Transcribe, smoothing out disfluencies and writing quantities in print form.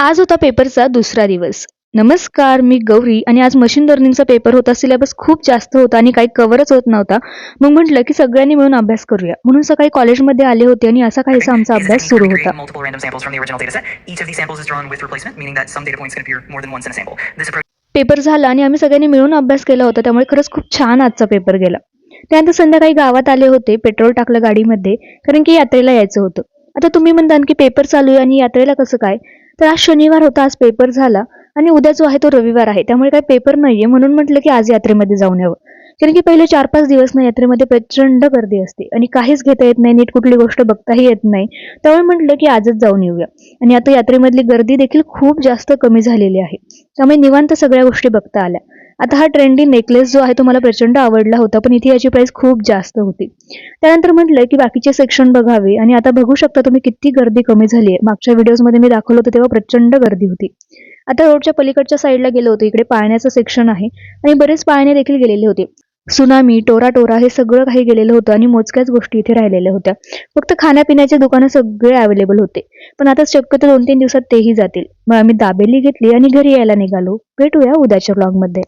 आज होता पेपरचा दुसरा दिवस. नमस्कार, मी गौरी आणि आज मशीन लर्निंगचा पेपर होता. सिलेबस खूप जास्त होता आणि काही कव्हरच होत नव्हता. मग म्हटलं की सगळ्यांनी मिळून अभ्यास करूया. म्हणून सकाळी कॉलेजमध्ये आले होते आणि असा काहीसा आमचा A अभ्यास technique for सुरू होता. integrating multiple random samples from the original dataset. Each of these samples is drawn with replacement, meaning that some data points can appear more than once in a sample. This approach paper झाला आणि आम्ही सगळ्यांनी मिळून अभ्यास केला होता. त्यामुळे खरंच खूप छान आजचा पेपर गेला. त्यानंतर संध्याकाळी गावात आले होते. पेट्रोल टाकलं गाडीमध्ये कारण की यात्रेला यायचं होतं. आता तुम्ही म्हणताल की पेपर चालू आहे आणि यात्रेला कसं काय? तर आज शनिवार होता, आज पेपर झाला आणि उद्या जो आहे तो रविवार आहे. त्यामुळे काही पेपर नाहीये म्हणून म्हटलं की आज यात्रेमध्ये जाऊन यावं. कारण की पहिले 4-5 दिवस ना यात्रेमध्ये प्रचंड गर्दी असते आणि काहीच घेता येत नाही, नीट कुठली गोष्ट बघताही येत नाही. त्यामुळे म्हटलं की आजच जाऊन येऊया. आणि आता यात्रेमधली गर्दी देखील खूप जास्त कमी झालेली आहे. त्यामुळे निवांत सगळ्या गोष्टी बघता आल्या. आता हा ट्रेंडी नेकलेस जो आहे तो मला प्रचंड आवडला होता, पण इथे याची प्राइस खूप जास्त होती. त्यानंतर म्हटलं की बाकीचे सेक्शन बघावे आणि आता बघू शकता तुम्ही किती गर्दी कमी झाली आहे. मागच्या व्हिडिओजमध्ये मी दाखवलं होतं तेव्हा प्रचंड गर्दी होती. आता रोडच्या पलीकडच्या साईडला गेलो होतो. इकडे पाळण्याचं सेक्शन आहे आणि बरेच पाळणे देखील गेलेले होते. सुनामी, टोरा हे सगळं काही गेलेलं होतं आणि मोजक्याच गोष्टी इथे राहिलेल्या होत्या. फक्त खाण्यापिण्याचे दुकानं सगळे अवेलेबल होते. पण आता शक्यतो 2-3 दिवसात तेही जातील. मग आम्ही दाबेली घेतली आणि घरी यायला निघालो. भेटूया उद्याच्या व्लॉगमध्ये.